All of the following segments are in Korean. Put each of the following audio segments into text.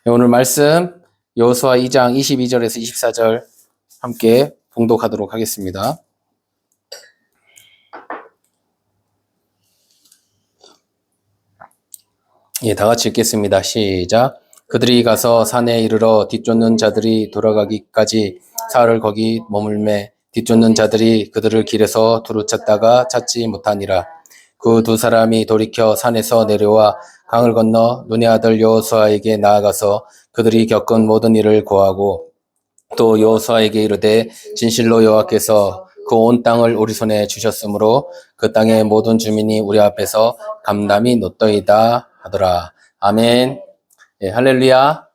오늘 말씀 여호수아 2장 22절에서 24절 함께 봉독하도록 하겠습니다. 다 같이 읽겠습니다. 시작. 그들이 가서 산에 이르러 뒤쫓는 자들이 돌아가기까지 사흘을 거기 머물매 뒤쫓는 자들이 그들을 길에서 두루 찾다가 찾지 못하니라. 그 두 사람이 돌이켜 산에서 내려와 강을 건너 눈의 아들 여호수아에게 나아가서 그들이 겪은 모든 일을 고하고 또 여호수아에게 이르되 진실로 여호와께서 그 온 땅을 우리 손에 주셨으므로 그 땅의 모든 주민이 우리 앞에서 감람이 놓더이다 하더라. 아멘. 할렐루야.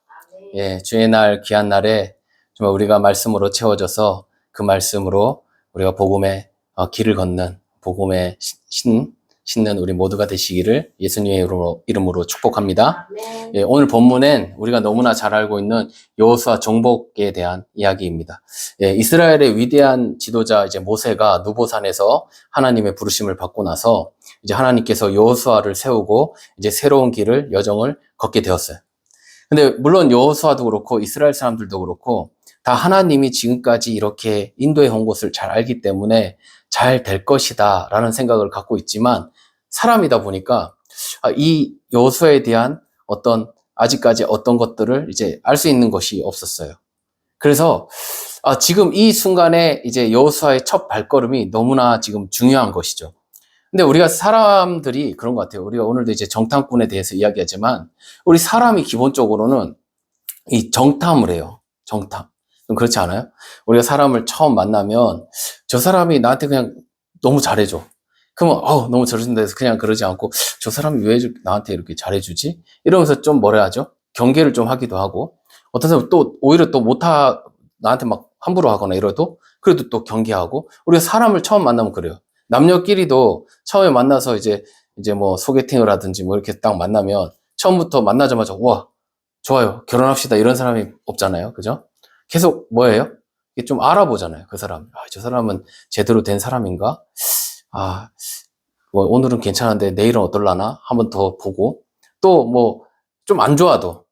주의 날 귀한 날에 정말 우리가 말씀으로 채워져서 그 말씀으로 우리가 복음의 길을 걷는 복음의 신는 우리 모두가 되시기를 예수님의 이름으로 축복합니다. 오늘 본문엔 우리가 너무나 잘 알고 있는 여호수아 정복에 대한 이야기입니다. 이스라엘의 위대한 지도자 이제 모세가 누보산에서 하나님의 부르심을 받고 나서 이제 하나님께서 여호수아를 세우고 이제 새로운 길을 여정을 걷게 되었어요. 근데 물론 여호수아도 그렇고 이스라엘 사람들도 그렇고 다 하나님이 지금까지 이렇게 인도해 온 곳을 잘 알기 때문에 잘 될 것이다 라는 생각을 갖고 있지만 사람이다 보니까 이 여호수아에 대한 아직까지 어떤 것들을 이제 알 수 있는 것이 없었어요. 그래서 지금 이 순간에 이제 여호수아의 첫 발걸음이 너무나 지금 중요한 것이죠. 근데 우리가 사람들이 그런 것 같아요. 우리가 오늘도 이제 정탐꾼에 대해서 이야기하지만 우리 사람이 기본적으로는 이 정탐을 해요. 정탐. 그렇지 않아요? 우리가 사람을 처음 만나면 저 사람이 나한테 그냥 너무 잘해줘. 그러면 너무 잘해준다 해서 그냥 그러지 않고 저 사람이 왜 나한테 이렇게 잘해주지? 이러면서 좀 뭐라 하죠? 경계를 좀 하기도 하고 어떤 사람은 또 오히려 또 나한테 막 함부로 하거나 이러도 그래도 또 경계하고 우리가 사람을 처음 만나면 그래요. 남녀끼리도 처음에 만나서 이제 뭐 소개팅을 하든지 뭐 이렇게 딱 만나면 처음부터 만나자마자 우와 좋아요 결혼합시다 이런 사람이 없잖아요. 그죠? 계속 뭐예요? 좀 알아보잖아요. 그 사람. 저 사람은 제대로 된 사람인가? 뭐 오늘은 괜찮은데 내일은 어떨라나? 한번 더 보고 또 뭐 좀 안 좋아도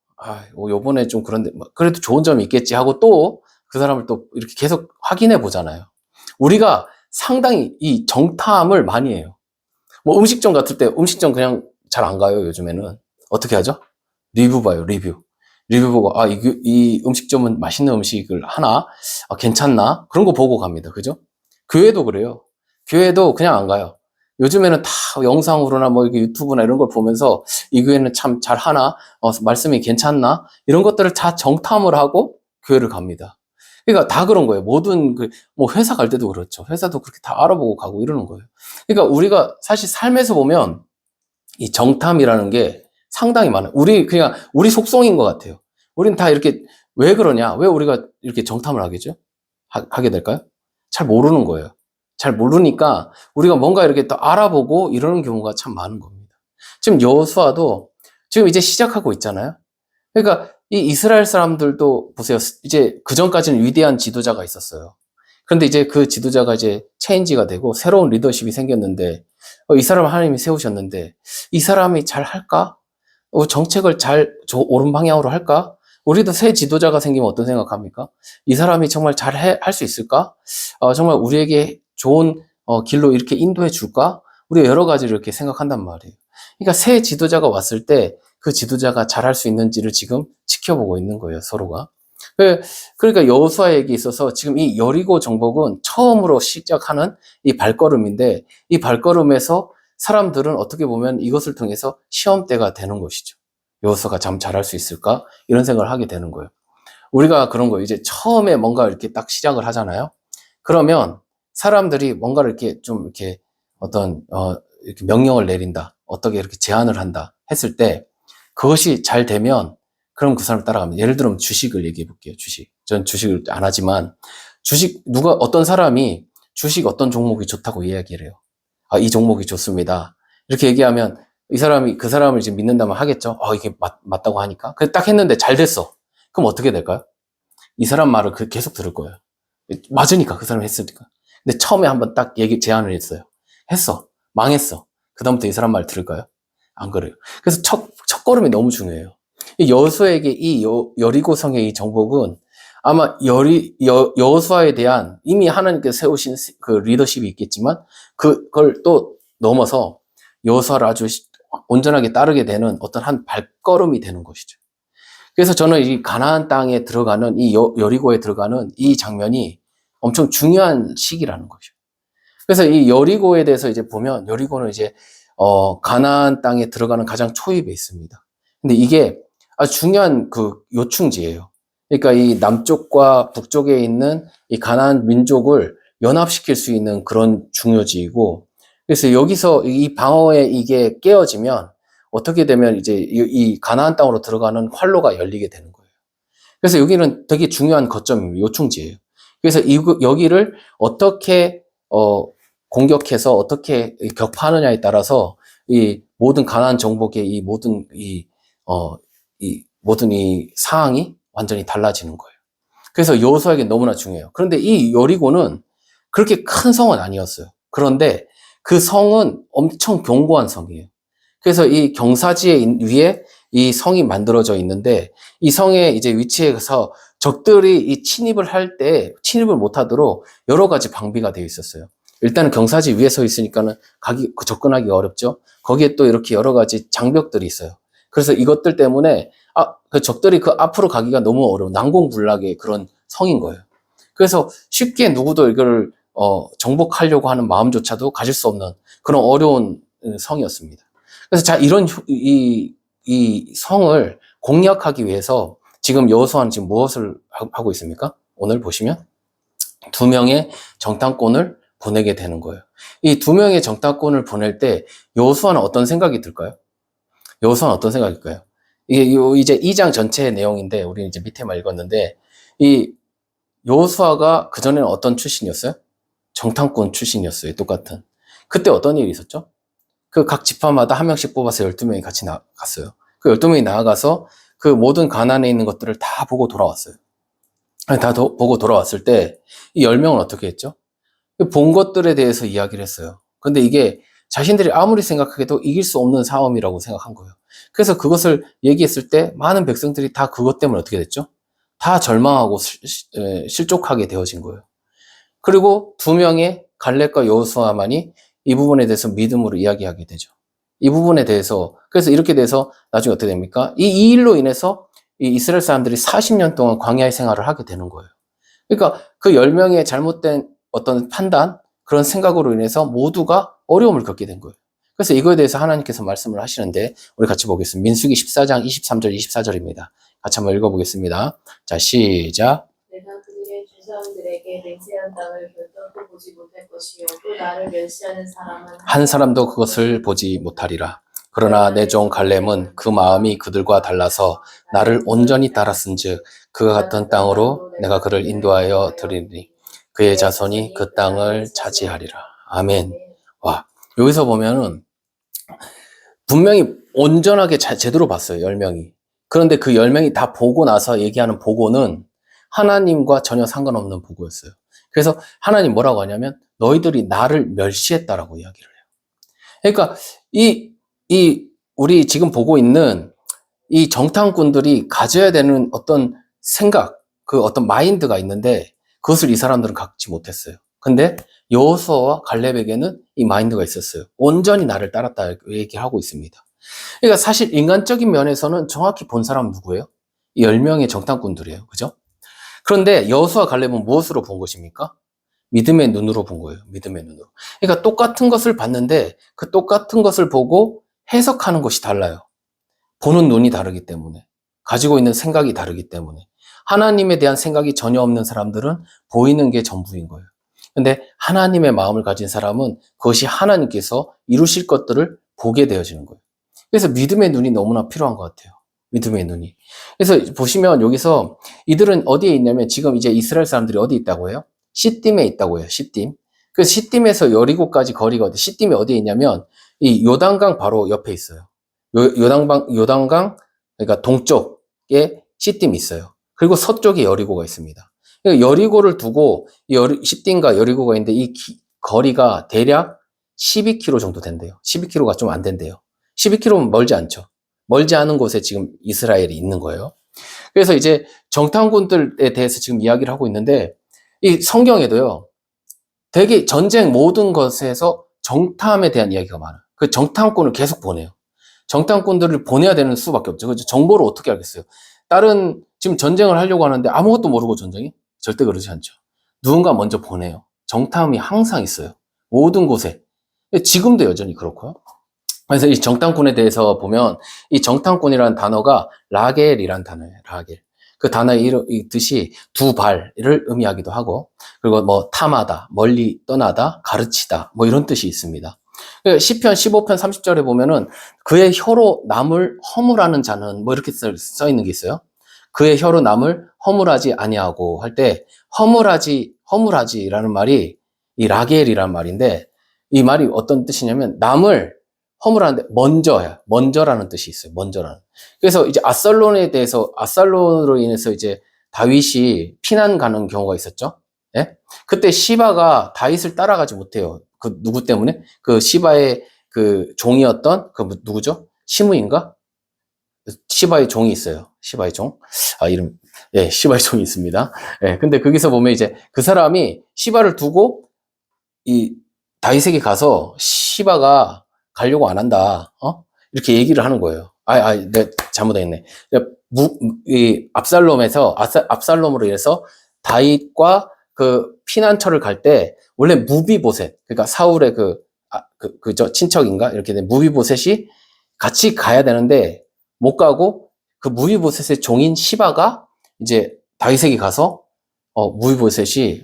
요번에 좀 그런데 그래도 좋은 점이 있겠지 하고 또 그 사람을 또 이렇게 계속 확인해 보잖아요. 우리가 상당히 이 정탐을 많이 해요. 뭐 음식점 같을 때 음식점 그냥 잘 안 가요. 요즘에는 어떻게 하죠? 리뷰 봐요. 리뷰 보고 이 음식점은 맛있는 음식을 하나? 괜찮나? 그런 거 보고 갑니다. 그죠? 교회도 그래요. 교회도 그냥 안 가요. 요즘에는 다 영상으로나 뭐 이렇게 유튜브나 이런 걸 보면서 이 교회는 참 잘하나? 말씀이 괜찮나? 이런 것들을 다 정탐을 하고 교회를 갑니다. 그러니까 다 그런 거예요. 모든 뭐 회사 갈 때도 그렇죠. 회사도 그렇게 다 알아보고 가고 이러는 거예요. 그러니까 우리가 사실 삶에서 보면 이 정탐이라는 게 상당히 많아요. 우리 속성인 것 같아요. 우리는 다 이렇게 왜 그러냐? 왜 우리가 이렇게 정탐을 하게 될까요? 잘 모르는 거예요. 잘 모르니까 우리가 뭔가 이렇게 또 알아보고 이러는 경우가 참 많은 겁니다. 지금 여호수아도 지금 이제 시작하고 있잖아요. 그러니까 이 이스라엘 사람들도 보세요. 이제 그 전까지는 위대한 지도자가 있었어요. 그런데 이제 그 지도자가 이제 체인지가 되고 새로운 리더십이 생겼는데 이 사람을 하나님이 세우셨는데 이 사람이 잘 할까? 정책을 옳은 방향으로 할까? 우리도 새 지도자가 생기면 어떤 생각합니까? 이 사람이 정말 할 수 있을까? 정말 우리에게 좋은 길로 이렇게 인도해 줄까? 우리가 여러 가지를 이렇게 생각한단 말이에요. 그러니까 새 지도자가 왔을 때 그 지도자가 잘 할 수 있는지를 지금 지켜보고 있는 거예요, 서로가. 그러니까 여호수아에게 있어서 지금 이 여리고 정복은 처음으로 시작하는 이 발걸음인데 이 발걸음에서 사람들은 어떻게 보면 이것을 통해서 시험대가 되는 것이죠. 여호수아가 참 잘할 수 있을까? 이런 생각을 하게 되는 거예요. 우리가 그런 거예요. 이제 처음에 뭔가 이렇게 딱 시작을 하잖아요. 그러면 사람들이 뭔가를 이렇게 좀 이렇게 이렇게 명령을 내린다. 어떻게 이렇게 제안을 한다. 했을 때 그것이 잘 되면 그럼 그 사람을 따라가면 예를 들면 주식을 얘기해 볼게요. 전 주식을 안 하지만 어떤 사람이 주식 어떤 종목이 좋다고 이야기를 해요. 이 종목이 좋습니다. 이렇게 얘기하면 그 사람을 지금 믿는다면 하겠죠. 이게 맞다고 하니까. 그래서 딱 했는데 잘 됐어. 그럼 어떻게 될까요? 이 사람 말을 계속 들을 거예요. 맞으니까 그 사람이 했으니까. 근데 처음에 한번 딱 제안을 했어요. 했어. 망했어. 그다음부터 이 사람 말 들을까요? 안 그래요. 그래서 첫 걸음이 너무 중요해요. 이 여호수아에게 이 여리고성의 이 정복은 아마 여호수아에 대한 이미 하나님께서 세우신 그 리더십이 있겠지만 그걸 또 넘어서 여호수아를 아주 온전하게 따르게 되는 어떤 한 발걸음이 되는 것이죠. 그래서 저는 이 가나안 땅에 들어가는 이 여리고에 들어가는 이 장면이 엄청 중요한 시기라는 거죠. 그래서 이 여리고에 대해서 이제 보면 여리고는 이제 가나안 땅에 들어가는 가장 초입에 있습니다. 근데 이게 아주 중요한 그 요충지예요. 그러니까 이 남쪽과 북쪽에 있는 이 가나안 민족을 연합시킬 수 있는 그런 중요지이고, 그래서 여기서 이 방어에 이게 깨어지면 어떻게 되면 이제 이 가나안 땅으로 들어가는 활로가 열리게 되는 거예요. 그래서 여기는 되게 중요한 거점입니다. 요충지예요. 그래서 여기를 어떻게 공격해서 어떻게 격파하느냐에 따라서 이 모든 가나안 정복의 이 모든 이 상황이 완전히 달라지는 거예요. 그래서 여호수아에게 너무나 중요해요. 그런데 이 여리고는 그렇게 큰 성은 아니었어요. 그런데 그 성은 엄청 견고한 성이에요. 그래서 이 경사지에 위에 이 성이 만들어져 있는데 이 성의 이제 위치에서 적들이 이 침입을 할 때 침입을 못하도록 여러 가지 방비가 되어 있었어요. 일단은 경사지 위에 서 있으니까는 접근하기 어렵죠. 거기에 또 이렇게 여러 가지 장벽들이 있어요. 그래서 이것들 때문에 그 적들이 그 앞으로 가기가 너무 어려운 난공불락의 그런 성인 거예요. 그래서 쉽게 누구도 이걸 정복하려고 하는 마음조차도 가질 수 없는 그런 어려운 성이었습니다. 그래서 자 이런 이 성을 공략하기 위해서 지금 여호수아는 지금 무엇을 하고 있습니까? 오늘 보시면 2명의 정탐꾼을 보내게 되는 거예요. 이 2명의 정탐꾼을 보낼 때 여호수아는 어떤 생각이 들까요? 여호수아는 어떤 생각일까요? 이게 이제 2장 전체의 내용인데 우리는 이제 밑에만 읽었는데 이 여호수아가 그전에는 어떤 출신이었어요? 정탐꾼 출신이었어요. 똑같은. 그때 어떤 일이 있었죠? 그 각 지파마다 한 명씩 뽑아서 12명이 같이 나갔어요. 그 12명이 나아가서 그 모든 가나안에 있는 것들을 다 보고 돌아왔어요. 다 보고 돌아왔을 때 이 10명은 어떻게 했죠? 본 것들에 대해서 이야기를 했어요. 근데 이게 자신들이 아무리 생각해도 이길 수 없는 싸움이라고 생각한 거예요. 그래서 그것을 얘기했을 때 많은 백성들이 다 그것 때문에 어떻게 됐죠? 다 절망하고 실족하게 되어진 거예요. 그리고 2명의 갈렙과 여호수아만이 이 부분에 대해서 믿음으로 이야기하게 되죠. 이 부분에 대해서 그래서 이렇게 돼서 나중에 어떻게 됩니까? 이 일로 인해서 이 이스라엘 사람들이 40년 동안 광야의 생활을 하게 되는 거예요. 그러니까 그 10명의 잘못된 어떤 판단, 그런 생각으로 인해서 모두가 어려움을 겪게 된 거예요. 그래서 이거에 대해서 하나님께서 말씀을 하시는데 우리 같이 보겠습니다. 민수기 14장 23절 24절입니다. 같이 한번 읽어보겠습니다. 자, 시작. 내가 그들의 주사람들에게 맹세한 땅을 별도로 보지 못할 것이요 또 나를 멸시하는 사람은 한 사람도 그것을 보지 못하리라. 그러나 내 종 갈렙은 그 마음이 그들과 달라서 나를 온전히 따랐은즉 그와 같은 땅으로 내가 그를 인도하여 드리니 그의 자손이 그 땅을 차지하리라. 아멘. 와, 여기서 보면은 분명히 온전하게 제대로 봤어요. 10명이. 그런데 그 10명이 다 보고 나서 얘기하는 보고는 하나님과 전혀 상관없는 보고였어요. 그래서 하나님 뭐라고 하냐면 너희들이 나를 멸시했다라고 이야기를 해요. 그러니까 우리 지금 보고 있는 이 정탐꾼들이 가져야 되는 어떤 생각, 그 어떤 마인드가 있는데 그것을 이 사람들은 갖지 못했어요. 근데 여호수아와 갈렙에게는 이 마인드가 있었어요. 온전히 나를 따랐다 얘기하고 있습니다. 그러니까 사실 인간적인 면에서는 정확히 본 사람은 누구예요? 이 10명의 정탐꾼들이에요. 그죠? 그런데 여호수아 갈렙은 무엇으로 본 것입니까? 믿음의 눈으로 본 거예요. 믿음의 눈으로. 그러니까 똑같은 것을 봤는데 그 똑같은 것을 보고 해석하는 것이 달라요. 보는 눈이 다르기 때문에. 가지고 있는 생각이 다르기 때문에. 하나님에 대한 생각이 전혀 없는 사람들은 보이는 게 전부인 거예요. 근데 하나님의 마음을 가진 사람은 그것이 하나님께서 이루실 것들을 보게 되어지는 거예요. 그래서 믿음의 눈이 너무나 필요한 것 같아요. 믿음의 눈이. 그래서 보시면 여기서 이들은 어디에 있냐면 지금 이제 이스라엘 사람들이 어디 있다고 해요? 시딤에 있다고 해요. 시딤. 그래서 시딤에서 여리고까지 거리가 시딤이 어디에 있냐면 이 요단강 바로 옆에 있어요. 요단강 그러니까 동쪽에 시딤이 있어요. 그리고 서쪽에 여리고가 있습니다. 그러니까 여리고를 두고 시딤과 여리고가 있는데 이 거리가 대략 12km 정도 된대요. 12km가 좀 안 된대요. 12km면 멀지 않죠. 멀지 않은 곳에 지금 이스라엘이 있는 거예요. 그래서 이제 정탐꾼들에 대해서 지금 이야기를 하고 있는데, 이 성경에도요, 되게 전쟁 모든 것에서 정탐에 대한 이야기가 많아요. 그 정탐꾼을 계속 보내요. 정탐꾼들을 보내야 되는 수밖에 없죠. 그죠? 정보를 어떻게 알겠어요? 다른, 지금 전쟁을 하려고 하는데 아무것도 모르고 전쟁이? 절대 그러지 않죠. 누군가 먼저 보내요. 정탐이 항상 있어요. 모든 곳에. 지금도 여전히 그렇고요. 그래서 이 정탐꾼에 대해서 보면 이 정탐꾼이라는 단어가 라겔이라는 단어예요. 라겔. 그 단어의 뜻이 두 발을 의미하기도 하고, 그리고 뭐 탐하다, 멀리 떠나다, 가르치다, 뭐 이런 뜻이 있습니다. 시편 15편 30절에 보면은 그의 혀로 남을 허물하는 자는 뭐 이렇게 써 있는 게 있어요. 그의 혀로 남을 허물하지 아니하고 할 때 허물하지라는 말이 이 라겔이라는 말인데, 이 말이 어떤 뜻이냐면 남을 허물하는데 먼저라는 뜻이 있어요. 먼저라는. 그래서 이제 압살롬으로 인해서 이제 다윗이 피난 가는 경우가 있었죠. 예? 그때 시바가 다윗을 따라가지 못해요. 그 누구 때문에? 그 시바의 그 종이었던 그 누구죠? 시므인가? 시바의 종이 있어요. 시바의 종. 시바의 종이 있습니다. 예, 근데 거기서 보면 이제 그 사람이 시바를 두고 이 다윗에게 가서 시바가 가려고 안 한다. 이렇게 얘기를 하는 거예요. 내 잘못했네. 압살롬으로 인해서 다윗과 그 피난처를 갈 때 원래 무비보셋, 그러니까 사울의 그저 친척인가 이렇게 된 무비보셋이 같이 가야 되는데 못 가고 그 무비보셋의 종인 시바가 이제 다윗에게 가서 무비보셋이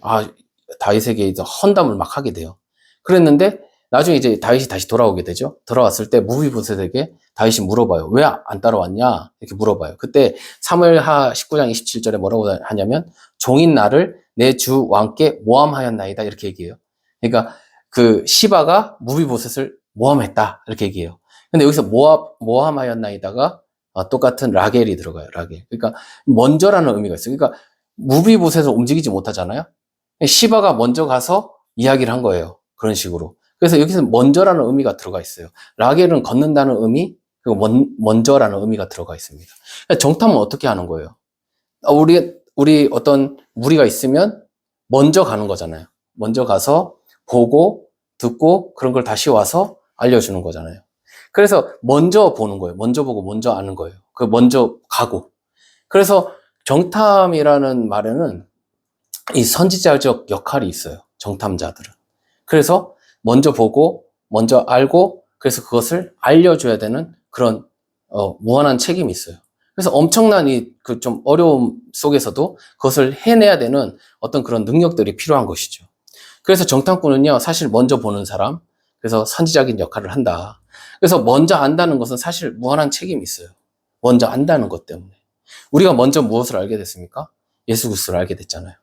다윗에게 이제 헌담을 막 하게 돼요. 그랬는데 나중에 이제 다윗이 다시 돌아오게 되죠. 돌아왔을 때 무비보셋에게 다윗이 물어봐요. 왜 안 따라왔냐? 이렇게 물어봐요. 그때 사무엘하 19장 27절에 뭐라고 하냐면 종인 나를 내 주 왕께 모함하였나이다 이렇게 얘기해요. 그러니까 그 시바가 무비보셋을 모함했다 이렇게 얘기해요. 근데 여기서 모함하였나이다가 똑같은 라겔이 들어가요. 라겔. 그러니까 먼저라는 의미가 있어요. 그러니까 무비보셋을 움직이지 못하잖아요. 시바가 먼저 가서 이야기를 한 거예요. 그런 식으로. 그래서 여기서 먼저라는 의미가 들어가 있어요. 라겔은 걷는다는 의미, 그리고 먼저라는 의미가 들어가 있습니다. 정탐은 어떻게 하는 거예요? 우리 어떤 무리가 있으면 먼저 가는 거잖아요. 먼저 가서 보고, 듣고, 그런 걸 다시 와서 알려주는 거잖아요. 그래서 먼저 보는 거예요. 먼저 보고, 먼저 아는 거예요. 그 먼저 가고. 그래서 정탐이라는 말에는 이 선지자적 역할이 있어요. 정탐자들은. 그래서 먼저 보고, 먼저 알고, 그래서 그것을 알려줘야 되는 그런, 무한한 책임이 있어요. 그래서 엄청난 그 좀 어려움 속에서도 그것을 해내야 되는 어떤 그런 능력들이 필요한 것이죠. 그래서 정탐꾼은요, 사실 먼저 보는 사람, 그래서 선지자적인 역할을 한다. 그래서 먼저 안다는 것은 사실 무한한 책임이 있어요. 먼저 안다는 것 때문에. 우리가 먼저 무엇을 알게 됐습니까? 예수 그리스도를 알게 됐잖아요.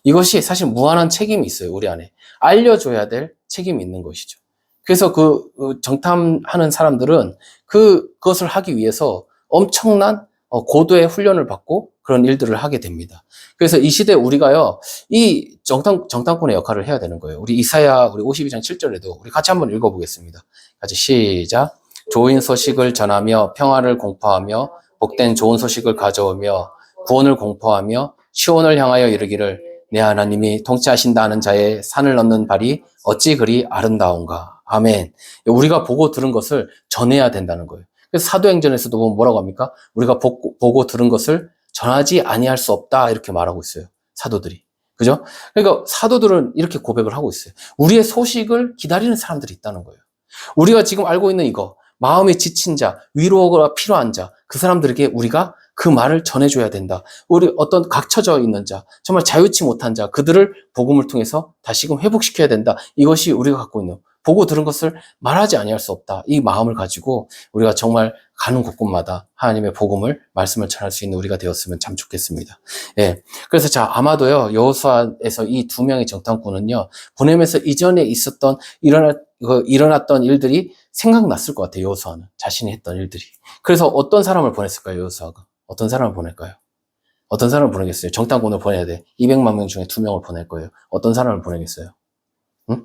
이것이 사실 무한한 책임이 있어요, 우리 안에. 알려줘야 될 책임이 있는 것이죠. 그래서 그 정탐하는 사람들은 그것을 하기 위해서 엄청난 고도의 훈련을 받고 그런 일들을 하게 됩니다. 그래서 이 시대에 우리가요, 이 정탐꾼의 역할을 해야 되는 거예요. 우리 이사야 우리 52장 7절에도 우리 같이 한번 읽어보겠습니다. 같이 시작. 좋은 소식을 전하며 평화를 공포하며 복된 좋은 소식을 가져오며 구원을 공포하며 시온을 향하여 이르기를 내 하나님이 통치하신다는 자의 산을 넘는 발이 어찌 그리 아름다운가. 아멘. 우리가 보고 들은 것을 전해야 된다는 거예요. 그래서 사도행전에서도 보면 뭐라고 합니까? 우리가 보고 들은 것을 전하지 아니할 수 없다 이렇게 말하고 있어요. 사도들이. 그죠? 그러니까 사도들은 이렇게 고백을 하고 있어요. 우리의 소식을 기다리는 사람들이 있다는 거예요. 우리가 지금 알고 있는 이거, 마음에 지친 자, 위로가 필요한 자, 그 사람들에게 우리가 그 말을 전해줘야 된다. 우리 어떤 각처져 있는 자, 정말 자유치 못한 자, 그들을 복음을 통해서 다시금 회복시켜야 된다. 이것이 우리가 갖고 있는, 보고 들은 것을 말하지 아니할 수 없다. 이 마음을 가지고 우리가 정말 가는 곳곳마다 하나님의 복음을, 말씀을 전할 수 있는 우리가 되었으면 참 좋겠습니다. 예. 그래서 아마도요, 여호수아에서 이 두 명의 정탐꾼은요, 보내면서 이전에 있었던, 일어났던 일들이 생각났을 것 같아요, 여호수아는. 자신이 했던 일들이. 그래서 어떤 사람을 보냈을까요, 여호수아가? 어떤 사람을 보낼까요? 어떤 사람을 보내겠어요? 정탐꾼을 보내야 돼. 200만 명 중에 2명을 보낼 거예요. 어떤 사람을 보내겠어요? 응?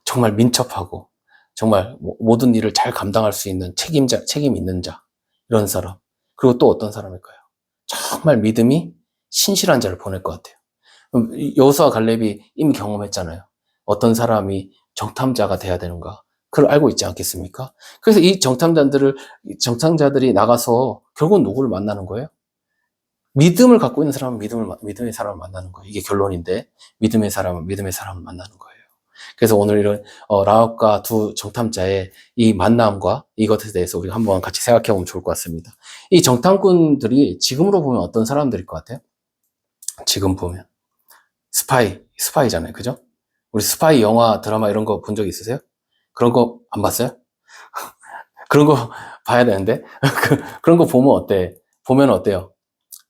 정말 민첩하고, 정말 모든 일을 잘 감당할 수 있는 책임 있는 자. 이런 사람. 그리고 또 어떤 사람일까요? 정말 믿음이 신실한 자를 보낼 것 같아요. 여호수아 갈렙이 이미 경험했잖아요. 어떤 사람이 정탐자가 돼야 되는가. 그걸 알고 있지 않겠습니까? 그래서 이 정탐자들이 나가서 결국 누구를 만나는 거예요? 믿음을 갖고 있는 사람은 믿음의 사람을 만나는 거예요. 이게 결론인데, 믿음의 사람은 믿음의 사람을 만나는 거예요. 그래서 오늘 이런 라합과 두 정탐자의 이 만남과 이것에 대해서 우리가 한번 같이 생각해 보면 좋을 것 같습니다. 이 정탐꾼들이 지금으로 보면 어떤 사람들일 것 같아요? 지금 보면 스파이잖아요, 그죠? 우리 스파이 영화, 드라마 이런 거 본 적 있으세요? 그런 거 안 봤어요? 그런 거 봐야 되는데 그런 거 보면 어때? 보면 어때요?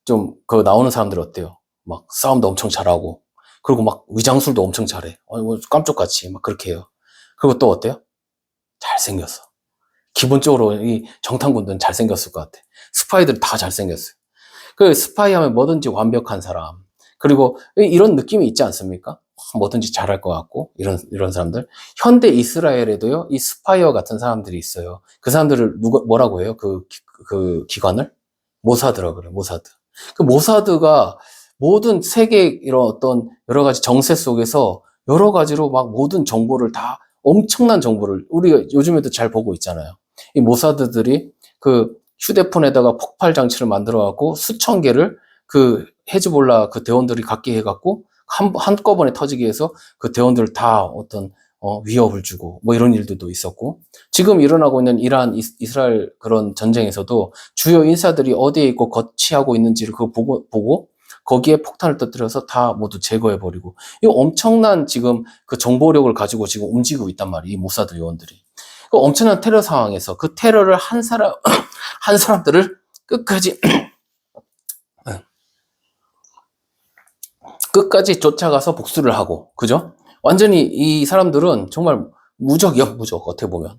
좀 그 나오는 사람들 어때요? 막 싸움도 엄청 잘하고, 그리고 막 위장술도 엄청 잘해. 뭐 깜짝같이 막 그렇게 해요. 그리고 또 어때요? 잘생겼어. 기본적으로 이 정탐꾼들은 잘생겼을 것 같아. 스파이들 다 잘생겼어요. 그 스파이 하면 뭐든지 완벽한 사람. 그리고 이런 느낌이 있지 않습니까? 뭐든지 잘할 것 같고, 이런 사람들. 현대 이스라엘에도요, 이 스파이어 같은 사람들이 있어요. 그 사람들을 뭐라고 해요? 그 기관을? 모사드라고 그래요, 모사드. 그 모사드가 모든 세계 이런 어떤 여러 가지 정세 속에서 여러 가지로 막 모든 정보를 다 엄청난 정보를 우리가 요즘에도 잘 보고 있잖아요. 이 모사드들이 그 휴대폰에다가 폭발 장치를 만들어 갖고 수천 개를 그 헤즈볼라 그 대원들이 갖게 해 갖고 한꺼번에 터지게 해서 그 대원들 다 어떤 위협을 주고 뭐 이런 일들도 있었고, 지금 일어나고 있는 이란 이스라엘 그런 전쟁에서도 주요 인사들이 어디에 있고 거치하고 있는지를 그거 보고 거기에 폭탄을 터뜨려서 다 모두 제거해버리고, 이 엄청난 지금 그 정보력을 가지고 지금 움직이고 있단 말이에요, 이 모사드 요원들이. 그 엄청난 테러 상황에서 그 테러를 한 사람들을 끝까지 끝까지 쫓아가서 복수를 하고, 그죠? 완전히 이 사람들은 정말 무적이요, 무적. 어떻게 보면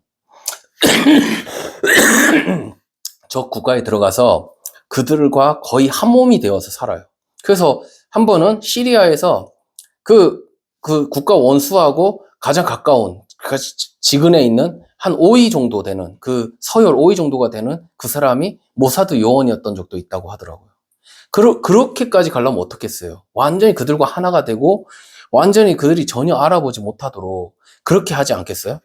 저 국가에 들어가서 그들과 거의 한 몸이 되어서 살아요. 그래서 한 번은 시리아에서 그 국가 원수하고 가장 가까운, 지근해 있는 한 5위 정도 되는, 그 서열 5위 정도가 되는 그 사람이 모사드 요원이었던 적도 있다고 하더라고요. 그렇게까지 가려면 어떻겠어요? 완전히 그들과 하나가 되고, 완전히 그들이 전혀 알아보지 못하도록 그렇게 하지 않겠어요?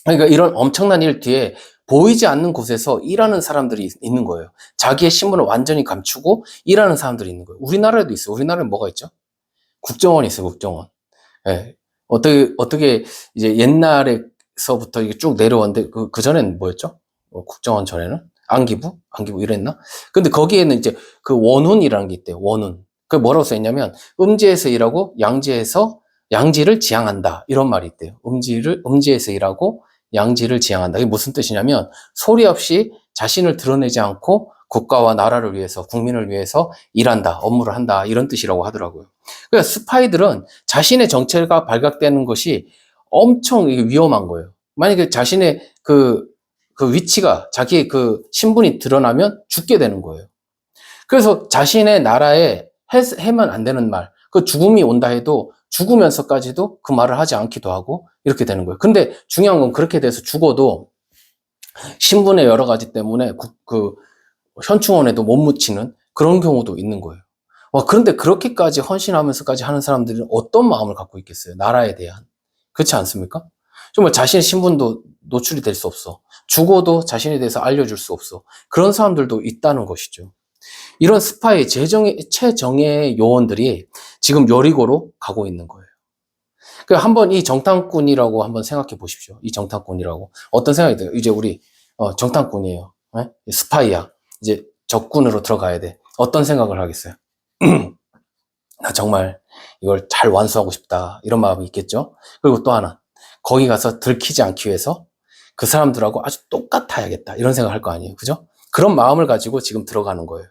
그러니까 이런 엄청난 일 뒤에 보이지 않는 곳에서 일하는 사람들이 있는 거예요. 자기의 신분을 완전히 감추고 일하는 사람들이 있는 거예요. 우리나라에도 있어요. 우리나라에 뭐가 있죠? 국정원이 있어요, 국정원. 예. 어떻게 이제 옛날에서부터 이게 쭉 내려왔는데, 그전에는 뭐였죠? 국정원 전에는? 안기부 이랬나? 근데 거기에는 이제 그 원훈이라는 게 있대요, 원훈. 그 뭐라고 써있냐면, 음지에서 일하고 양지를 지향한다. 이런 말이 있대요. 음지에서 일하고 양지를 지향한다. 이게 무슨 뜻이냐면, 소리 없이 자신을 드러내지 않고 국가와 나라를 위해서, 국민을 위해서 일한다, 업무를 한다, 이런 뜻이라고 하더라고요. 그러니까 스파이들은 자신의 정체가 발각되는 것이 엄청 위험한 거예요. 만약에 자신의 그 위치가, 자기의 그 신분이 드러나면 죽게 되는 거예요. 그래서 자신의 나라에 해면 안 되는 말, 그 죽음이 온다 해도 죽으면서까지도 그 말을 하지 않기도 하고 이렇게 되는 거예요. 근데 중요한 건 그렇게 돼서 죽어도 신분의 여러 가지 때문에 그 현충원에도 못 묻히는 그런 경우도 있는 거예요. 그런데 그렇게까지 헌신하면서까지 하는 사람들은 어떤 마음을 갖고 있겠어요? 나라에 대한. 그렇지 않습니까? 정말 자신의 신분도 노출이 될 수 없어. 죽어도 자신에 대해서 알려줄 수 없어. 그런 사람들도 있다는 것이죠. 이런 스파이, 최정예 요원들이 지금 여리고로 가고 있는 거예요. 한번 이 정탐꾼이라고 한번 생각해 보십시오. 이 정탐꾼이라고. 어떤 생각이 들어요? 이제 우리, 정탐꾼이에요. 네? 스파이야. 이제 적군으로 들어가야 돼. 어떤 생각을 하겠어요? 나 정말 이걸 잘 완수하고 싶다. 이런 마음이 있겠죠? 그리고 또 하나. 거기 가서 들키지 않기 위해서 그 사람들하고 아주 똑같아야겠다. 이런 생각을 할 거 아니에요. 그죠? 그런 마음을 가지고 지금 들어가는 거예요.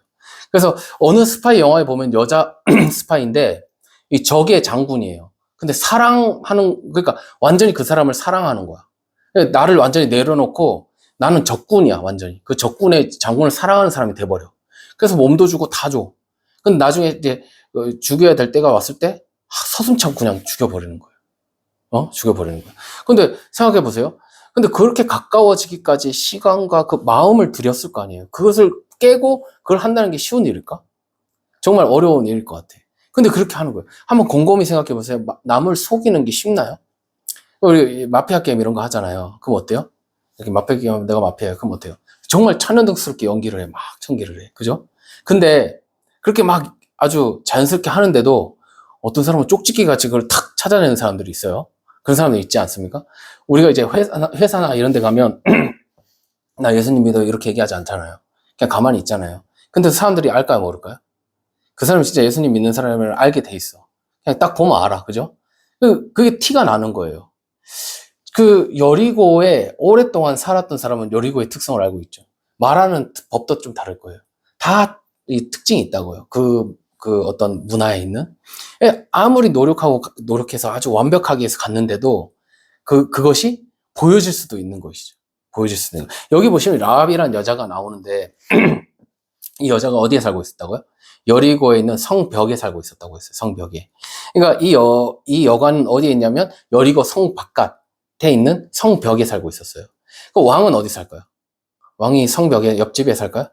그래서 어느 스파이 영화에 보면 여자 스파이인데 이 적의 장군이에요. 근데 그러니까 완전히 그 사람을 사랑하는 거야. 나를 완전히 내려놓고 나는 적군이야, 완전히. 그 적군의 장군을 사랑하는 사람이 돼버려. 그래서 몸도 주고 다 줘. 근데 나중에 이제 죽여야 될 때가 왔을 때 서슴찮고 그냥 죽여버리는 거예요. 죽여버리는 거예요. 근데 생각해 보세요. 근데 그렇게 가까워지기까지 시간과 그 마음을 들였을 거 아니에요. 그것을 깨고 그걸 한다는 게 쉬운 일일까? 정말 어려운 일일 것 같아. 근데 그렇게 하는 거예요. 한번 곰곰이 생각해 보세요. 남을 속이는 게 쉽나요? 우리 마피아 게임 이런 거 하잖아요. 그럼 어때요? 이렇게 마피아 게임 하면 내가 마피아예요. 그럼 어때요? 정말 천연덕스럽게 연기를 해. 막 전기를 해. 그죠? 근데 그렇게 막 아주 자연스럽게 하는데도 어떤 사람은 쪽집기 같이 그걸 탁 찾아내는 사람들이 있어요. 그런 사람들 있지 않습니까? 우리가 이제 회사나 이런 데 가면 나 예수님 믿어 이렇게 얘기하지 않잖아요. 그냥 가만히 있잖아요. 근데 사람들이 알까요, 모를까요? 그 사람이 진짜 예수님 믿는 사람을 알게 돼 있어. 그냥 딱 보면 알아. 그죠? 그게 티가 나는 거예요. 그 여리고에 오랫동안 살았던 사람은 여리고의 특성을 알고 있죠. 말하는 법도 좀 다를 거예요. 다 이 특징이 있다고요. 그 어떤 문화에 있는. 아무리 노력해서 아주 완벽하게 해서 갔는데도 그것이 보여질 수도 있는 것이죠. 보여질 수도 있는. 여기 보시면 라합이라는 여자가 나오는데 이 여자가 어디에 살고 있었다고요? 여리고에 있는 성벽에 살고 있었다고 했어요. 성벽에. 그러니까 이 여관은 어디에 있냐면 여리고 성 바깥에 있는 성벽에 살고 있었어요. 그 왕은 어디 살까요? 왕이 성벽에 옆집에 살까요?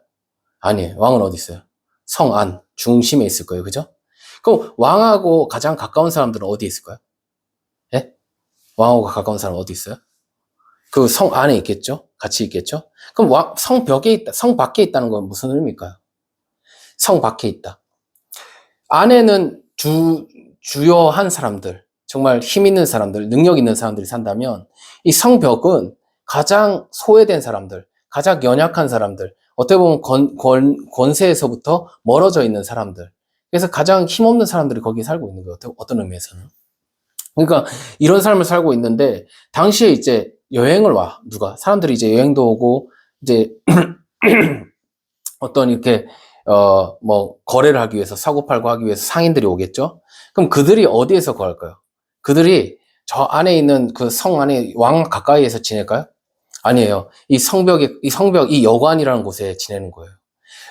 아니에요. 왕은 어디 있어요? 성 안, 중심에 있을 거예요. 그죠? 그럼 왕하고 가장 가까운 사람들은 어디에 있을까요? 예? 왕하고 가까운 사람은 어디 있어요? 그 성 안에 있겠죠? 같이 있겠죠? 그럼 성벽에 있다, 성 밖에 있다는 건 무슨 의미일까요? 성 밖에 있다. 안에는 주요한 사람들, 정말 힘 있는 사람들, 능력 있는 사람들이 산다면 이 성벽은 가장 소외된 사람들, 가장 연약한 사람들, 어떻게 보면 권세에서부터 멀어져 있는 사람들. 그래서 가장 힘없는 사람들이 거기에 살고 있는 거예요. 어떤 의미에서는. 그러니까 이런 삶을 살고 있는데 당시에 이제 여행을 와. 누가? 사람들이 이제 여행도 오고 이제 어떤 이렇게 뭐 거래를 하기 위해서 사고 팔고 하기 위해서 상인들이 오겠죠. 그럼 그들이 어디에서 거할까요? 그들이 저 안에 있는 그 성 안에 왕 가까이에서 지낼까요? 아니에요. 이 성벽, 이 여관이라는 곳에 지내는 거예요.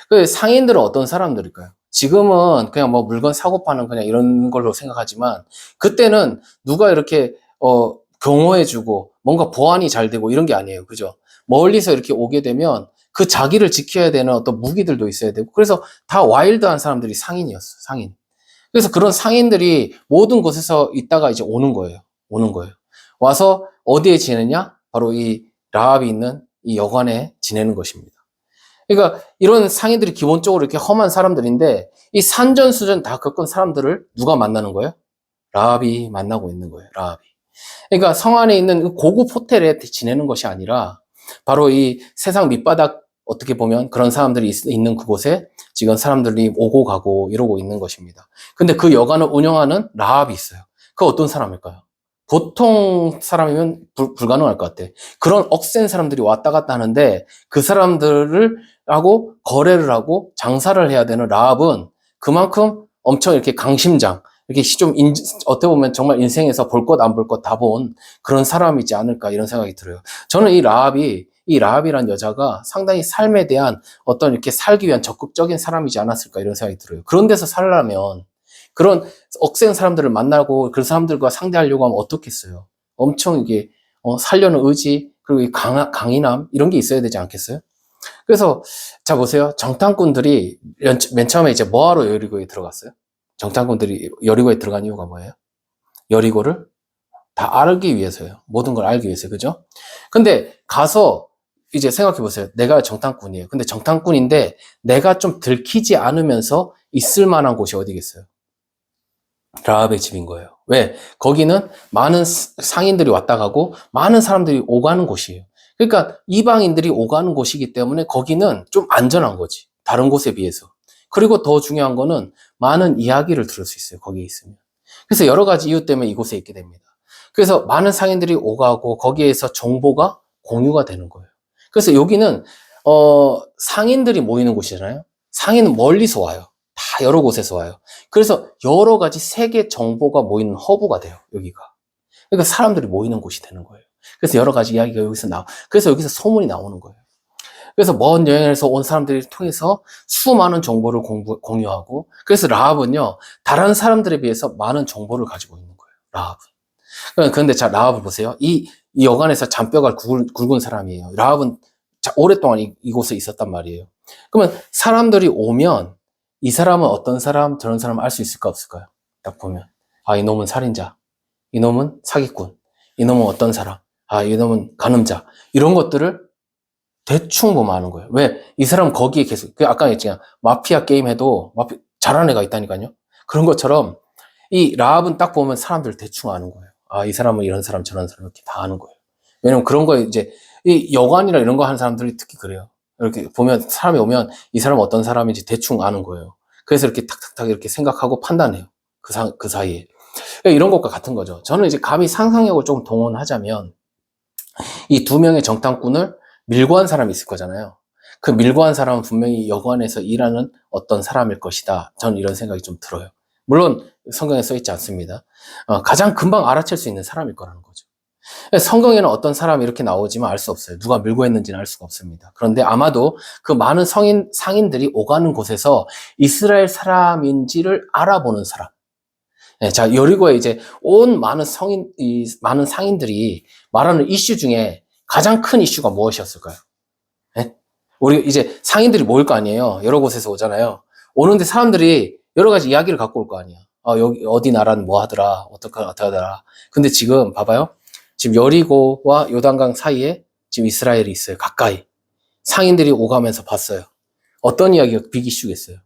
그 상인들은 어떤 사람들일까요? 지금은 그냥 뭐 물건 사고 파는 그냥 이런 걸로 생각하지만 그때는 누가 이렇게 경호해주고 뭔가 보안이 잘 되고 이런 게 아니에요. 그죠? 멀리서 이렇게 오게 되면 그 자기를 지켜야 되는 어떤 무기들도 있어야 되고 그래서 다 와일드한 사람들이 상인이었어. 상인. 그래서 그런 상인들이 모든 곳에서 있다가 이제 오는 거예요. 오는 거예요. 와서 어디에 지내냐? 바로 이 라합이 있는 이 여관에 지내는 것입니다. 그러니까 이런 상인들이 기본적으로 이렇게 험한 사람들인데 이 산전수전 다 겪은 사람들을 누가 만나는 거예요? 라합이 만나고 있는 거예요. 라합이. 그러니까 성 안에 있는 그 고급 호텔에 지내는 것이 아니라 바로 이 세상 밑바닥 어떻게 보면 그런 사람들이 있는 그곳에 지금 사람들이 오고 가고 이러고 있는 것입니다. 근데 그 여관을 운영하는 라합이 있어요. 그 어떤 사람일까요? 보통 사람이면 불가능할 것 같아. 그런 억센 사람들이 왔다 갔다 하는데 그 사람들을 하고 거래를 하고 장사를 해야 되는 라합은 그만큼 엄청 이렇게 강심장, 이렇게 좀 어떻게 보면 정말 인생에서 볼 것 안 볼 것 다 본 그런 사람이지 않을까 이런 생각이 들어요. 저는 이 라합이란 여자가 상당히 삶에 대한 어떤 이렇게 살기 위한 적극적인 사람이지 않았을까 이런 생각이 들어요. 그런 데서 살려면 그런 억센 사람들을 만나고 그 사람들과 상대하려고 하면 어떻겠어요? 엄청 이게 살려는 의지 그리고 이 강인함 이런 게 있어야 되지 않겠어요? 그래서 자 보세요. 정탐꾼들이 맨 처음에 이제 뭐하러 여리고에 들어갔어요? 정탐꾼들이 여리고에 들어간 이유가 뭐예요? 여리고를 다 알기 위해서요. 모든 걸 알기 위해서, 그죠? 근데 가서 이제 생각해 보세요. 내가 정탐꾼이에요. 근데 정탐꾼인데 내가 좀 들키지 않으면서 있을 만한 곳이 어디겠어요? 라합의 집인 거예요. 왜? 거기는 많은 상인들이 왔다 가고 많은 사람들이 오가는 곳이에요. 그러니까 이방인들이 오가는 곳이기 때문에 거기는 좀 안전한 거지. 다른 곳에 비해서. 그리고 더 중요한 거는 많은 이야기를 들을 수 있어요. 거기에 있으면. 그래서 여러 가지 이유 때문에 이곳에 있게 됩니다. 그래서 많은 상인들이 오가고 거기에서 정보가 공유가 되는 거예요. 그래서 여기는 상인들이 모이는 곳이잖아요. 상인은 멀리서 와요. 다 여러 곳에서 와요. 그래서 여러 가지 세계 정보가 모이는 허브가 돼요. 여기가. 그러니까 사람들이 모이는 곳이 되는 거예요. 그래서 여러 가지 이야기가 여기서 그래서 여기서 소문이 나오는 거예요. 그래서 먼 여행에서 온 사람들을 통해서 수많은 정보를 공유하고 그래서 라합은요 다른 사람들에 비해서 많은 정보를 가지고 있는 거예요. 라합은. 그런데 자 라합을 보세요. 이 이 여관에서 잔뼈가 굵은 사람이에요. 라합은 오랫동안 이곳에 있었단 말이에요. 그러면 사람들이 오면 이 사람은 어떤 사람, 저런 사람 알 수 있을까 없을까요? 딱 보면 아, 이놈은 살인자, 이놈은 사기꾼, 이놈은 어떤 사람, 아, 이놈은 간음자, 이런 것들을 대충 보면 아는 거예요. 왜? 이 사람 거기에 계속, 아까 했잖아요. 마피아 게임 해도 잘하는 애가 있다니까요. 그런 것처럼 이 라합은 딱 보면 사람들 대충 아는 거예요. 아, 이 사람은 이런 사람, 저런 사람 이렇게 다 아는 거예요. 왜냐면 그런 거에 이제 이 여관이나 이런 거 하는 사람들이 특히 그래요. 이렇게 보면 사람이 오면 이 사람은 어떤 사람인지 대충 아는 거예요. 그래서 이렇게 탁탁탁 이렇게 생각하고 판단해요. 그 사이에. 그러니까 이런 것과 같은 거죠. 저는 이제 감히 상상력을 조금 동원하자면 이 두 명의 정탐꾼을 밀고 한 사람이 있을 거잖아요. 그 밀고 한 사람은 분명히 여관에서 일하는 어떤 사람일 것이다. 저는 이런 생각이 좀 들어요. 물론 성경에 써 있지 않습니다. 가장 금방 알아챌 수 있는 사람일 거라는 거죠. 성경에는 어떤 사람이 이렇게 나오지만 알 수 없어요. 누가 밀고 했는지는 알 수가 없습니다. 그런데 아마도 그 많은 상인들이 오가는 곳에서 이스라엘 사람인지를 알아보는 사람. 네, 자, 여리고에 이제 온 많은 많은 상인들이 말하는 이슈 중에 가장 큰 이슈가 무엇이었을까요? 네? 우리 이제 상인들이 모일 거 아니에요. 여러 곳에서 오잖아요. 오는데 사람들이 여러 가지 이야기를 갖고 올 거 아니야. 여기 어디 나라는 뭐 하더라, 어떻게 하더라. 근데 지금 봐봐요. 지금 여리고와 요단강 사이에 지금 이스라엘이 있어요. 가까이. 상인들이 오가면서 봤어요. 어떤 이야기가 빅 이슈겠어요?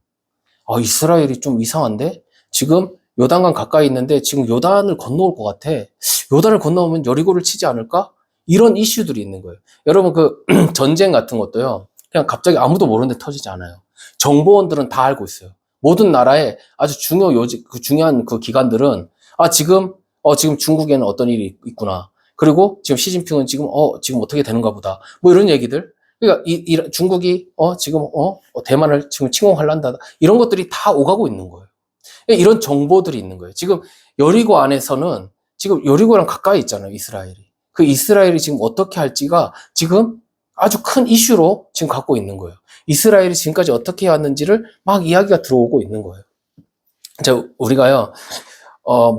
이스라엘이 좀 이상한데? 지금 요단강 가까이 있는데 지금 요단을 건너올 것 같아. 요단을 건너오면 여리고를 치지 않을까? 이런 이슈들이 있는 거예요. 여러분 그 전쟁 같은 것도요. 그냥 갑자기 아무도 모르는데 터지지 않아요. 정보원들은 다 알고 있어요. 모든 나라의 아주 중요한 그 기관들은 지금 중국에는 어떤 일이 있구나. 그리고 지금 시진핑은 지금 어떻게 되는가 보다. 뭐 이런 얘기들. 그러니까 중국이 지금 대만을 지금 침공하려한다. 이런 것들이 다 오가고 있는 거예요. 이런 정보들이 있는 거예요. 지금 여리고 안에서는 지금 여리고랑 가까이 있잖아요, 이스라엘이. 그 이스라엘이 지금 어떻게 할지가 지금 아주 큰 이슈로 지금 갖고 있는 거예요. 이스라엘이 지금까지 어떻게 해왔는지를 막 이야기가 들어오고 있는 거예요. 우리가요,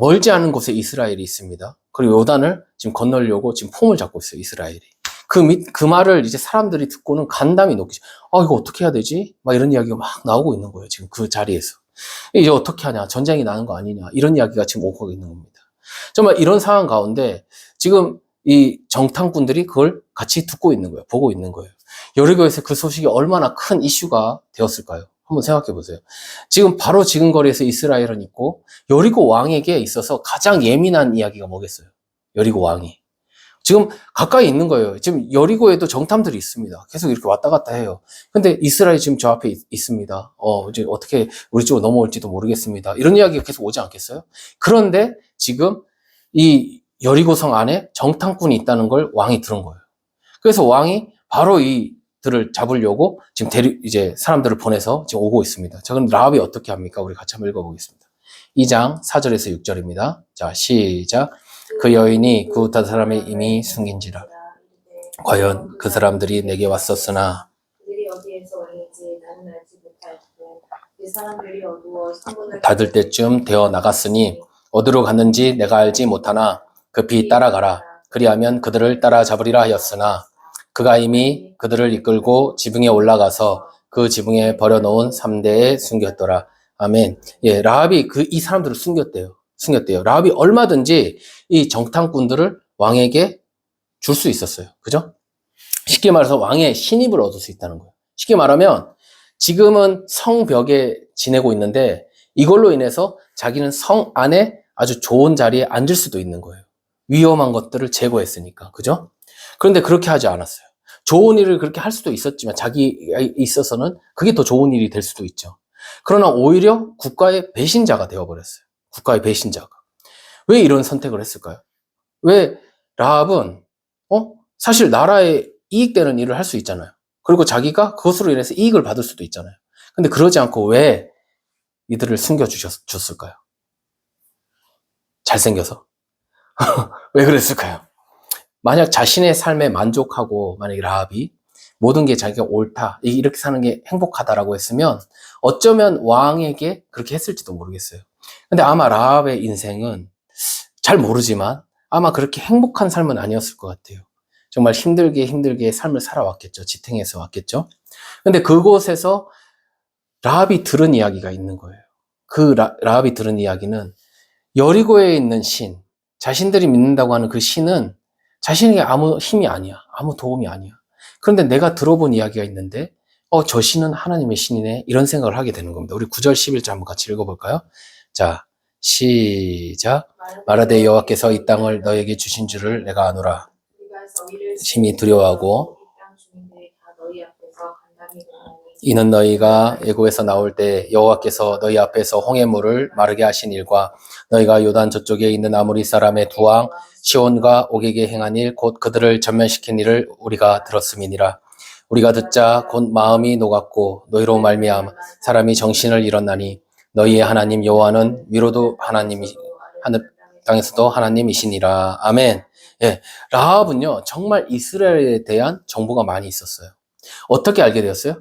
멀지 않은 곳에 이스라엘이 있습니다. 그리고 요단을 지금 건너려고 지금 폼을 잡고 있어요, 이스라엘이. 그 말을 이제 사람들이 듣고는 간담이 높게, 이거 어떻게 해야 되지? 막 이런 이야기가 막 나오고 있는 거예요, 지금 그 자리에서. 이제 어떻게 하냐, 전쟁이 나는 거 아니냐, 이런 이야기가 지금 오고 있는 겁니다. 정말 이런 상황 가운데 지금 이 정탐꾼들이 그걸 같이 듣고 있는 거예요, 보고 있는 거예요. 여리고에서 그 소식이 얼마나 큰 이슈가 되었을까요? 한번 생각해 보세요. 지금 바로 지근거리에서 이스라엘은 있고 여리고 왕에게 있어서 가장 예민한 이야기가 뭐겠어요? 여리고 왕이. 지금 가까이 있는 거예요. 지금 여리고에도 정탐들이 있습니다. 계속 이렇게 왔다 갔다 해요. 근데 이스라엘이 지금 저 앞에 있습니다. 이제 어떻게 우리 쪽으로 넘어올지도 모르겠습니다. 이런 이야기가 계속 오지 않겠어요? 그런데 지금 이 여리고성 안에 정탐꾼이 있다는 걸 왕이 들은 거예요. 그래서 왕이 바로 이들을 잡으려고 지금 이제 사람들을 보내서 지금 오고 있습니다. 자, 그럼 라합이 어떻게 합니까? 우리 같이 한번 읽어보겠습니다. 2장 4절에서 6절입니다. 자, 시작. 그 여인이 그 두 사람의 이미 숨긴지라. 과연 그 사람들이 내게 왔었으나 그들이 어디에서 왔는지 나는 알지 못하였고 그 사람들이 어두워 성문을 닫을 때쯤 되어 나갔으니 어디로 갔는지 내가 알지 못하나 급히 따라가라. 그리하면 그들을 따라잡으리라 하였으나 그가 이미 그들을 이끌고 지붕에 올라가서 그 지붕에 버려놓은 3대에 숨겼더라. 아멘. 예, 라합이 이 사람들을 숨겼대요. 라합이 얼마든지 이 정탐꾼들을 왕에게 줄 수 있었어요. 그죠? 쉽게 말해서 왕의 신입을 얻을 수 있다는 거예요. 쉽게 말하면 지금은 성벽에 지내고 있는데 이걸로 인해서 자기는 성 안에 아주 좋은 자리에 앉을 수도 있는 거예요. 위험한 것들을 제거했으니까. 그죠? 그런데 그렇게 하지 않았어요. 좋은 일을 그렇게 할 수도 있었지만 자기에 있어서는 그게 더 좋은 일이 될 수도 있죠. 그러나 오히려 국가의 배신자가 되어버렸어요. 국가의 배신자가. 왜 이런 선택을 했을까요? 왜 라합은 사실 나라에 이익되는 일을 할 수 있잖아요. 그리고 자기가 그것으로 인해서 이익을 받을 수도 있잖아요. 근데 그러지 않고 왜 이들을 숨겨주셨을까요? 잘생겨서? 왜 그랬을까요? 만약 자신의 삶에 만족하고 만약에 라합이 모든 게 자기가 옳다, 이렇게 사는 게 행복하다라고 했으면 어쩌면 왕에게 그렇게 했을지도 모르겠어요. 근데 아마 라합의 인생은 잘 모르지만 아마 그렇게 행복한 삶은 아니었을 것 같아요. 정말 힘들게 삶을 살아왔겠죠. 지탱해서 왔겠죠. 근데 그곳에서 라합이 들은 이야기가 있는 거예요. 그 라합이 들은 이야기는 여리고에 있는 신, 자신들이 믿는다고 하는 그 신은 자신에게 아무 힘이 아니야. 아무 도움이 아니야. 그런데 내가 들어본 이야기가 있는데 저 신은 하나님의 신이네. 이런 생각을 하게 되는 겁니다. 우리 9절 11절 한번 같이 읽어볼까요? 자, 시작. 말하되 여호와께서 이 땅을 너에게 주신 줄을 내가 아노라. 심히 두려워하고 이는 너희가 애굽에서 나올 때 여호와께서 너희 앞에서 홍해물을 마르게 하신 일과 너희가 요단 저쪽에 있는 아모리 사람의 두 왕 시온과 옥에게 행한 일 곧 그들을 전면시킨 일을 우리가 들었음이니라. 우리가 듣자 곧 마음이 녹았고 너희로 말미암아 사람이 정신을 잃었나니 너희의 하나님 여호와는 위로도 하나님이 하늘 땅에서도 하나님이시니라. 아멘. 예, 라합은요 정말 이스라엘에 대한 정보가 많이 있었어요. 어떻게 알게 되었어요?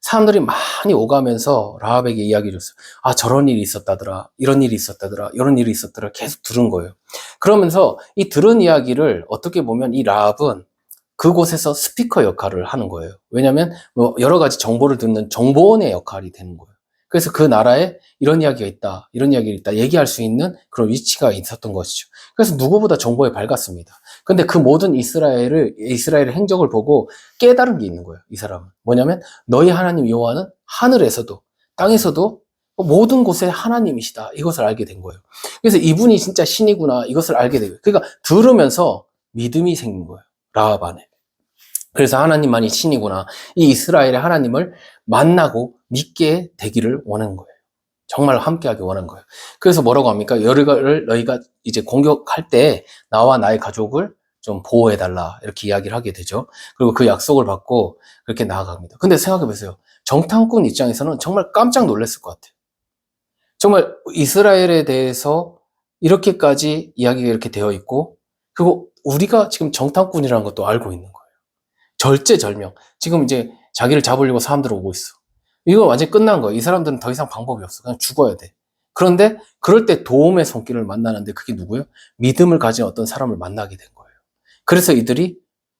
사람들이 많이 오가면서 라합에게 이야기를 줬어요. 아, 저런 일이 있었다더라. 이런 일이 있었다더라. 이런 일이 있었더라. 계속 들은 거예요. 그러면서 이 들은 이야기를 어떻게 보면 이 라합은 그곳에서 스피커 역할을 하는 거예요. 왜냐하면 뭐 여러 가지 정보를 듣는 정보원의 역할이 되는 거예요. 그래서 그 나라에 이런 이야기가 있다, 이런 이야기가 있다, 얘기할 수 있는 그런 위치가 있었던 것이죠. 그래서 누구보다 정보에 밝았습니다. 근데 그 모든 이스라엘의 행적을 보고 깨달은 게 있는 거예요. 이 사람은. 뭐냐면, 너희 하나님 여호와는 하늘에서도, 땅에서도 모든 곳에 하나님이시다. 이것을 알게 된 거예요. 그래서 이분이 진짜 신이구나. 이것을 알게 되고요. 그러니까 들으면서 믿음이 생긴 거예요. 라합 안에. 그래서 하나님만이 신이구나. 이 이스라엘의 하나님을 만나고 믿게 되기를 원하는 거예요. 정말 함께하기 원하는 거예요. 그래서 뭐라고 합니까? 여리고를 너희가 이제 공격할 때 나와 나의 가족을 좀 보호해달라. 이렇게 이야기를 하게 되죠. 그리고 그 약속을 받고 그렇게 나아갑니다. 근데 생각해보세요. 정탐꾼 입장에서는 정말 깜짝 놀랐을 것 같아요. 정말 이스라엘에 대해서 이렇게까지 이야기가 이렇게 되어 있고, 그리고 우리가 지금 정탐꾼이라는 것도 알고 있는 거예요. 절제절명. 지금 이제 자기를 잡으려고 사람들 오고 있어. 이거 완전히 끝난 거예요. 이 사람들은 더 이상 방법이 없어. 그냥 죽어야 돼. 그런데 그럴 때 도움의 손길을 만나는데 그게 누구예요? 믿음을 가진 어떤 사람을 만나게 된 거예요. 그래서 이들이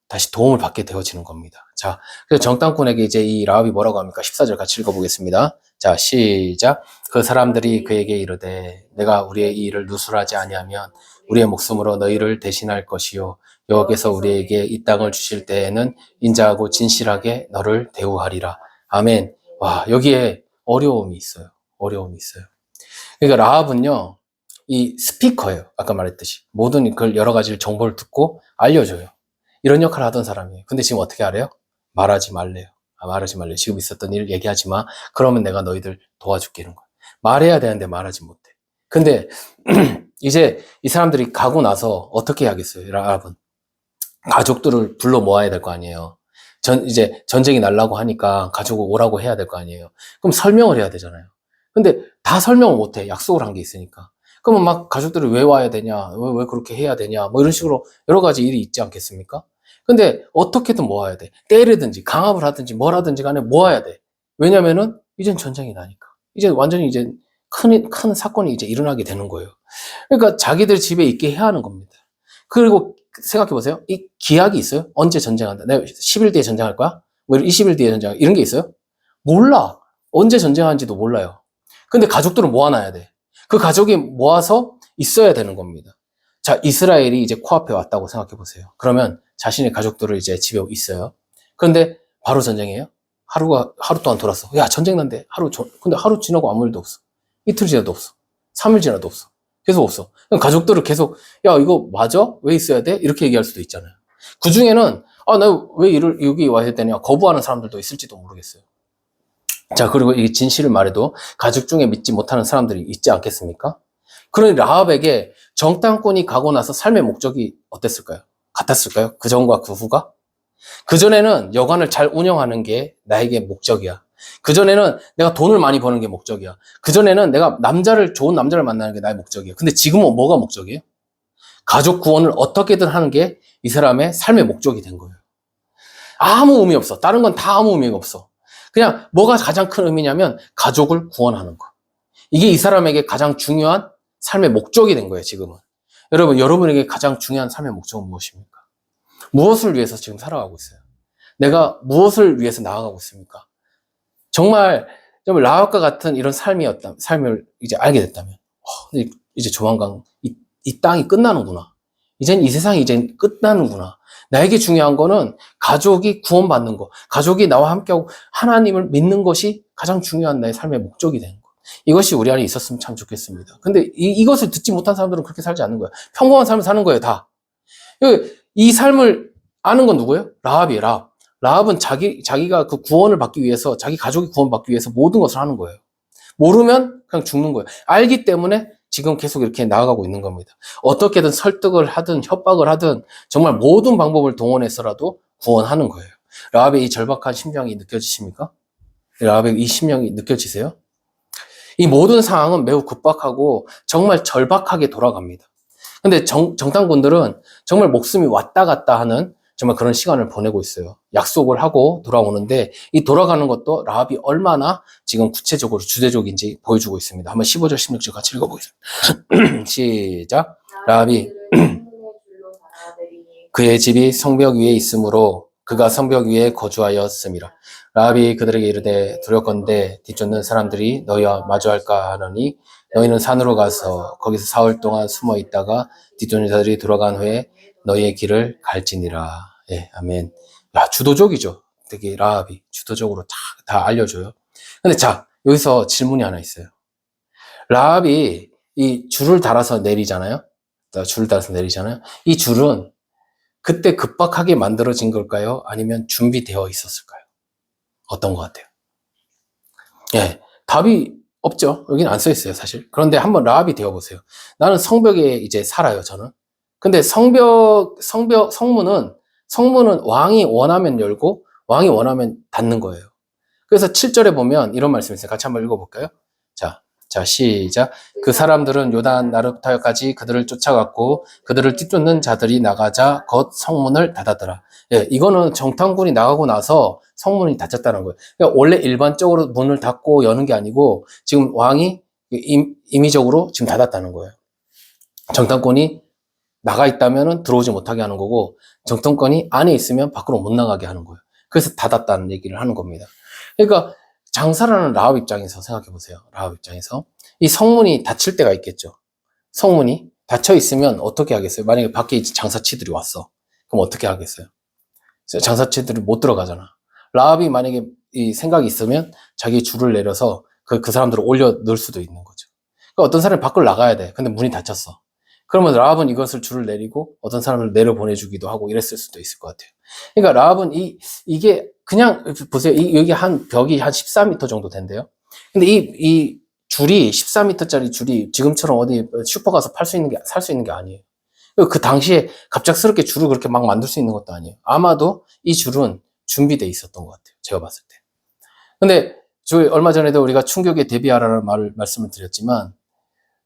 다시 도움을 받게 되어지는 겁니다. 자, 그래서 정탐꾼에게 이제 이 라합이 뭐라고 합니까? 14절 같이 읽어보겠습니다. 자, 시작. 그 사람들이 그에게 이르되 내가 우리의 이 일을 누설하지 아니하면 우리의 목숨으로 너희를 대신할 것이요 여호와께서 우리에게 이 땅을 주실 때에는 인자하고 진실하게 너를 대우하리라. 아멘. 와, 여기에 어려움이 있어요. 어려움이 있어요. 그러니까 라합은요, 이 스피커예요. 아까 말했듯이. 모든 그 여러 가지 정보를 듣고 알려줘요. 이런 역할을 하던 사람이에요. 근데 지금 어떻게 하래요? 말하지 말래요. 말하지 말래요. 지금 있었던 일 얘기하지 마. 그러면 내가 너희들 도와줄게. 이런 거예요. 말해야 되는데 말하지 못해. 근데 이제 이 사람들이 가고 나서 어떻게 해야겠어요? 라합은. 가족들을 불러 모아야 될 거 아니에요. 이제 전쟁이 날라고 하니까 가족을 오라고 해야 될 거 아니에요. 그럼 설명을 해야 되잖아요. 근데 다 설명을 못 해. 약속을 한 게 있으니까. 그러면 막 가족들이 왜 와야 되냐? 왜 그렇게 해야 되냐? 뭐 이런 식으로 여러 가지 일이 있지 않겠습니까? 근데 어떻게든 모아야 돼. 때리든지 강압을 하든지 뭘 하든지 간에 모아야 돼. 왜냐면은 이젠 전쟁이 나니까. 이제 완전히 이제 큰 사건이 이제 일어나게 되는 거예요. 그러니까 자기들 집에 있게 해야 하는 겁니다. 그리고 생각해 보세요. 이 기약이 있어요? 언제 전쟁한다? 내가 10일 뒤에 전쟁할 거야? 뭐 20일 뒤에 전쟁할 거야? 이런 게 있어요? 몰라. 언제 전쟁하는지도 몰라요. 근데 가족들은 모아놔야 돼. 그 가족이 모아서 있어야 되는 겁니다. 자, 이스라엘이 이제 코앞에 왔다고 생각해 보세요. 그러면 자신의 가족들을 이제 집에 있어요. 그런데 바로 전쟁이에요? 하루 동안 돌았어. 야, 전쟁 난대. 근데 하루 지나고 아무 일도 없어. 이틀 지나도 없어. 3일 지나도 없어. 계속 없어. 가족들을 계속, 야, 이거 맞아? 왜 있어야 돼? 이렇게 얘기할 수도 있잖아요. 그 중에는, 나 왜 여기 와야 되냐? 거부하는 사람들도 있을지도 모르겠어요. 자, 그리고 이 진실을 말해도 가족 중에 믿지 못하는 사람들이 있지 않겠습니까? 그러니 라합에게 정탐꾼이 가고 나서 삶의 목적이 어땠을까요? 같았을까요? 그 전과 그 후가? 그 전에는 여관을 잘 운영하는 게 나에게 목적이야. 그 전에는 내가 돈을 많이 버는 게 목적이야. 그 전에는 내가 좋은 남자를 만나는 게 나의 목적이야. 근데 지금은 뭐가 목적이에요? 가족 구원을 어떻게든 하는 게 이 사람의 삶의 목적이 된 거예요. 아무 의미 없어. 다른 건 다 아무 의미가 없어. 그냥 뭐가 가장 큰 의미냐면 가족을 구원하는 거. 이게 이 사람에게 가장 중요한 삶의 목적이 된 거예요, 지금은. 여러분에게 가장 중요한 삶의 목적은 무엇입니까? 무엇을 위해서 지금 살아가고 있어요? 내가 무엇을 위해서 나아가고 있습니까? 정말 라합과 같은 이런 삶을 이제 알게 됐다면, 이제 조만간 이 땅이 끝나는구나. 이젠 이 세상이 이젠 끝나는구나. 나에게 중요한 거는 가족이 구원받는 거, 가족이 나와 함께하고 하나님을 믿는 것이 가장 중요한 나의 삶의 목적이 되는 거. 이것이 우리 안에 있었으면 참 좋겠습니다. 근데 이것을 듣지 못한 사람들은 그렇게 살지 않는 거예요. 평범한 삶을 사는 거예요, 다. 이 삶을 아는 건 누구예요? 라합이에요, 라합. 라합은 자기가 그 구원을 받기 위해서, 자기 가족이 구원받기 위해서 모든 것을 하는 거예요. 모르면 그냥 죽는 거예요. 알기 때문에 지금 계속 이렇게 나아가고 있는 겁니다. 어떻게든 설득을 하든 협박을 하든 정말 모든 방법을 동원해서라도 구원하는 거예요. 라합의 이 절박한 심정이 느껴지십니까? 라합의 이 심정이 느껴지세요? 이 모든 상황은 매우 급박하고 정말 절박하게 돌아갑니다. 근데 정탐꾼들은 정말 목숨이 왔다 갔다 하는 정말 그런 시간을 보내고 있어요. 약속을 하고 돌아오는데 이 돌아가는 것도 라합이 얼마나 지금 구체적으로 주대적인지 보여주고 있습니다. 한번 15절 16절 같이 읽어보겠습니다. 시작. 라합이 그의 집이 성벽 위에 있으므로 그가 성벽 위에 거주하였음이라. 라합이 그들에게 이르되 두렵건대 뒤쫓는 사람들이 너희와 마주할까 하느니 너희는 산으로 가서 거기서 사흘 동안 숨어 있다가 뒤쫓는 자들이 돌아간 후에 너희의 길을 갈지니라. 예, 아멘. 야, 주도적이죠. 되게 라합이 주도적으로 다 알려줘요. 근데 자, 여기서 질문이 하나 있어요. 라합이 이 줄을 달아서 내리잖아요. 줄을 달아서 내리잖아요. 이 줄은 그때 급박하게 만들어진 걸까요? 아니면 준비되어 있었을까요? 어떤 것 같아요? 예, 답이 없죠. 여기는 안 써 있어요, 사실. 그런데 한번 라합이 되어보세요. 나는 성벽에 이제 살아요, 저는. 근데 성문은 왕이 원하면 열고 왕이 원하면 닫는 거예요. 그래서 7절에 보면 이런 말씀이 있어요. 같이 한번 읽어볼까요? 자, 시작. 그 사람들은 요단 나루타까지 그들을 쫓아갔고 그들을 뒤쫓는 자들이 나가자 겉 성문을 닫았더라. 예, 이거는 정탐꾼이 나가고 나서 성문이 닫혔다는 거예요. 그러니까 원래 일반적으로 문을 닫고 여는 게 아니고 지금 왕이 임의적으로 지금 닫았다는 거예요. 정탐꾼이 나가 있다면 들어오지 못하게 하는 거고 정탐꾼이 안에 있으면 밖으로 못 나가게 하는 거예요. 그래서 닫았다는 얘기를 하는 겁니다. 그러니까 장사를 하는 라합 입장에서 생각해 보세요. 라합 입장에서 이 성문이 닫힐 때가 있겠죠. 성문이 닫혀 있으면 어떻게 하겠어요? 만약에 밖에 이제 장사치들이 왔어. 그럼 어떻게 하겠어요? 장사치들이 못 들어가잖아. 라합이 만약에 이 생각이 있으면 자기 줄을 내려서 그 사람들을 올려 넣을 수도 있는 거죠. 그러니까 어떤 사람이 밖으로 나가야 돼. 근데 문이 닫혔어. 그러면 라합은 이것을 줄을 내리고 어떤 사람을 내려보내주기도 하고 이랬을 수도 있을 것 같아요. 그러니까 라합은 이게 그냥 보세요. 여기 벽이 한 14m 정도 된대요. 근데 이 줄이 14m짜리 줄이 지금처럼 어디 슈퍼 가서 살 수 있는 게 아니에요. 그 당시에 갑작스럽게 줄을 그렇게 막 만들 수 있는 것도 아니에요. 아마도 이 줄은 준비돼 있었던 것 같아요. 제가 봤을 때. 근데 얼마 전에도 우리가 충격에 대비하라는 말씀을 드렸지만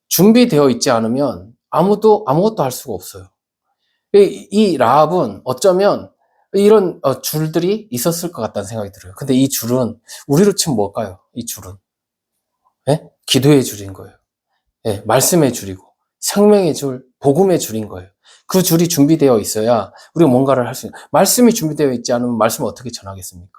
준비되어 있지 않으면 아무것도 할 수가 없어요. 이 라합은 어쩌면 이런 줄들이 있었을 것 같다는 생각이 들어요. 근데 이 줄은 우리로 치면 뭘까요? 이 줄은 기도의 줄인 거예요. 말씀의 줄이고 생명의 줄, 복음의 줄인 거예요. 그 줄이 준비되어 있어야 우리가 뭔가를 할 수 있는. 말씀이 준비되어 있지 않으면 말씀을 어떻게 전하겠습니까?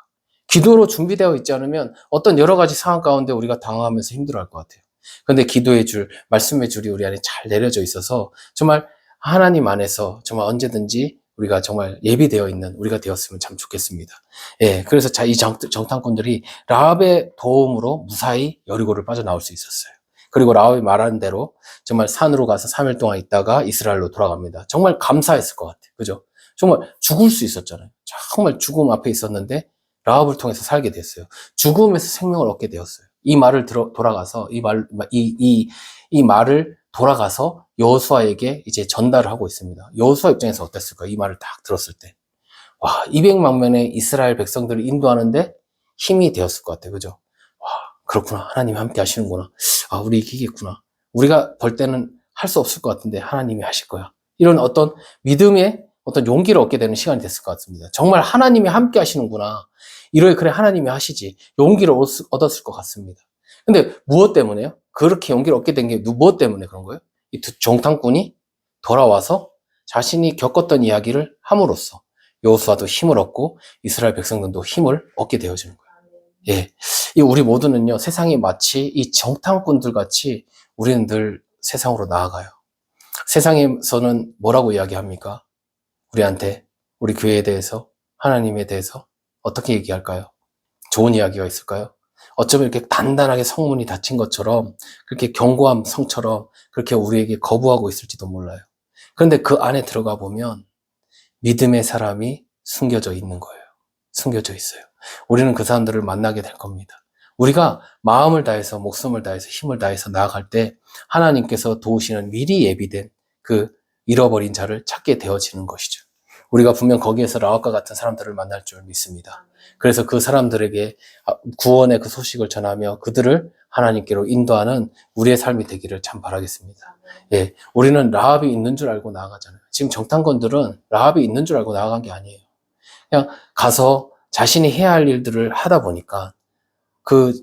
기도로 준비되어 있지 않으면 어떤 여러 가지 상황 가운데 우리가 당황하면서 힘들어할 것 같아요. 그런데 기도의 줄, 말씀의 줄이 우리 안에 잘 내려져 있어서 정말 하나님 안에서 정말 언제든지 우리가 정말 예비되어 있는 우리가 되었으면 참 좋겠습니다. 예, 그래서 이 정탐꾼들이 라합의 도움으로 무사히 여리고를 빠져나올 수 있었어요. 그리고 라합이 말하는 대로 정말 산으로 가서 3일 동안 있다가 이스라엘로 돌아갑니다. 정말 감사했을 것 같아요. 그죠? 정말 죽을 수 있었잖아요. 정말 죽음 앞에 있었는데 라합을 통해서 살게 됐어요. 죽음에서 생명을 얻게 되었어요. 이 말을 돌아가서 이 말을 돌아가서 여호수아에게 이제 전달을 하고 있습니다. 여호수아 입장에서 어땠을까요? 이 말을 딱 들었을 때. 와, 200만 명의 이스라엘 백성들을 인도하는데 힘이 되었을 것 같아요. 그죠? 와, 그렇구나. 하나님이 함께 하시는구나. 아, 우리 이기겠구나. 우리가 볼 때는 할 수 없을 것 같은데 하나님이 하실 거야. 이런 어떤 믿음의 어떤 용기를 얻게 되는 시간이 됐을 것 같습니다. 정말 하나님이 함께 하시는구나. 그래, 하나님이 하시지. 용기를 얻었을 것 같습니다. 근데 무엇 때문에요? 그렇게 용기를 얻게 된 게 무엇 때문에 그런 거예요? 이 정탐꾼이 돌아와서 자신이 겪었던 이야기를 함으로써 여호수아도 힘을 얻고 이스라엘 백성들도 힘을 얻게 되어지는 거예요. 예, 이 우리 모두는요, 세상이 마치 이 정탐꾼들 같이 우리는 늘 세상으로 나아가요. 세상에서는 뭐라고 이야기합니까? 우리한테, 우리 교회에 대해서, 하나님에 대해서 어떻게 얘기할까요? 좋은 이야기가 있을까요? 어쩌면 이렇게 단단하게 성문이 닫힌 것처럼, 그렇게 견고한 성처럼 그렇게 우리에게 거부하고 있을지도 몰라요. 그런데 그 안에 들어가 보면 믿음의 사람이 숨겨져 있는 거예요. 숨겨져 있어요. 우리는 그 사람들을 만나게 될 겁니다. 우리가 마음을 다해서, 목숨을 다해서, 힘을 다해서 나아갈 때 하나님께서 도우시는 미리 예비된 그 잃어버린 자를 찾게 되어지는 것이죠. 우리가 분명 거기에서 라합과 같은 사람들을 만날 줄 믿습니다. 그래서 그 사람들에게 구원의 그 소식을 전하며 그들을 하나님께로 인도하는 우리의 삶이 되기를 참 바라겠습니다. 예, 우리는 라합이 있는 줄 알고 나아가잖아요. 지금 정탐꾼들은 라합이 있는 줄 알고 나아간 게 아니에요. 그냥 가서 자신이 해야 할 일들을 하다 보니까 그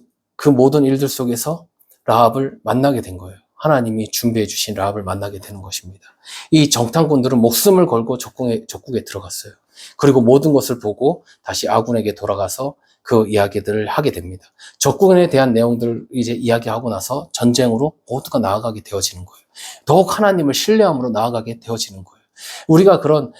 모든 일들 속에서 라합을 만나게 된 거예요. 하나님이 준비해 주신 라합을 만나게 되는 것입니다. 이 정탐꾼들은 목숨을 걸고 적국에 들어갔어요. 그리고 모든 것을 보고 다시 아군에게 돌아가서 그 이야기들을 하게 됩니다. 적군에 대한 내용들을 이제 이야기하고 나서 전쟁으로 모두가 나아가게 되어지는 거예요. 더욱 하나님을 신뢰함으로 나아가게 되어지는 거예요. 우리가 그런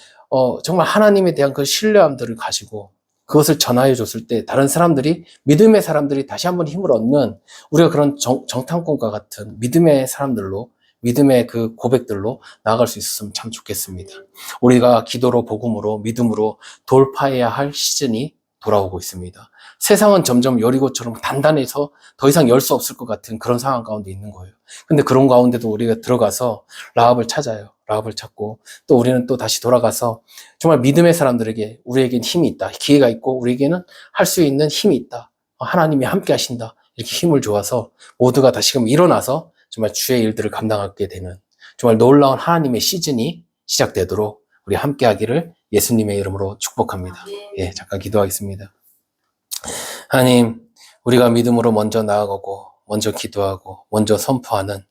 정말 하나님에 대한 그 신뢰함들을 가지고 그것을 전하여 줬을 때 다른 사람들이, 믿음의 사람들이 다시 한번 힘을 얻는, 우리가 그런 정탐꾼과 같은 믿음의 사람들로, 믿음의 그 고백들로 나아갈 수 있었으면 참 좋겠습니다. 우리가 기도로, 복음으로, 믿음으로 돌파해야 할 시즌이 돌아오고 있습니다. 세상은 점점 여리고처럼 단단해서 더 이상 열 수 없을 것 같은 그런 상황 가운데 있는 거예요. 근데 그런 가운데도 우리가 들어가서 라합을 찾아요. 라합을 찾고 또 우리는 또 다시 돌아가서 정말 믿음의 사람들에게 우리에겐 힘이 있다. 기회가 있고 우리에게는 할 수 있는 힘이 있다. 하나님이 함께 하신다. 이렇게 힘을 주어서 모두가 다시금 일어나서 정말 주의 일들을 감당하게 되는 정말 놀라운 하나님의 시즌이 시작되도록 우리 함께 하기를 예수님의 이름으로 축복합니다. 예, 잠깐 기도하겠습니다. 하나님, 우리가 믿음으로 먼저 나아가고 먼저 기도하고 먼저 선포하는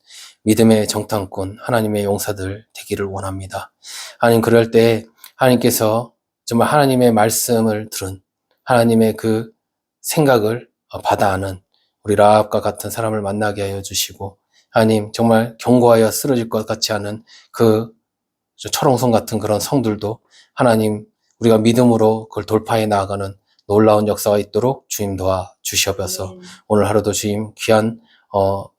믿음의 정탐꾼 하나님의 용사들 되기를 원합니다. 하나님, 그럴 때 하나님께서 정말 하나님의 말씀을 들은 하나님의 그 생각을 받아 아는 우리 라합과 같은 사람을 만나게 하여 주시고, 하나님 정말 견고하여 쓰러질 것 같지 않은 그 철옹성 같은 그런 성들도 하나님 우리가 믿음으로 그걸 돌파해 나아가는 놀라운 역사가 있도록 주님 도와 주시옵소서. 오늘 하루도 주님 귀한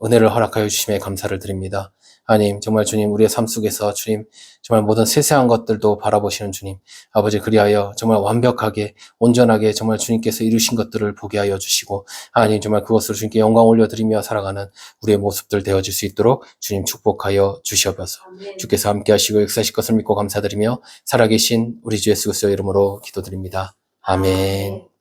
은혜를 허락하여 주심에 감사를 드립니다. 하나님, 정말 주님, 우리의 삶 속에서 주님, 정말 모든 세세한 것들도 바라보시는 주님, 아버지, 그리하여 정말 완벽하게, 온전하게 정말 주님께서 이루신 것들을 보게 하여 주시고, 하나님, 정말 그것으로 주님께 영광 올려드리며 살아가는 우리의 모습들 되어질 수 있도록 주님 축복하여 주시옵소서. 주께서 함께 하시고 역사하실 것을 믿고 감사드리며 살아계신 우리 주 예수 그리스도의 이름으로 기도드립니다. 아멘.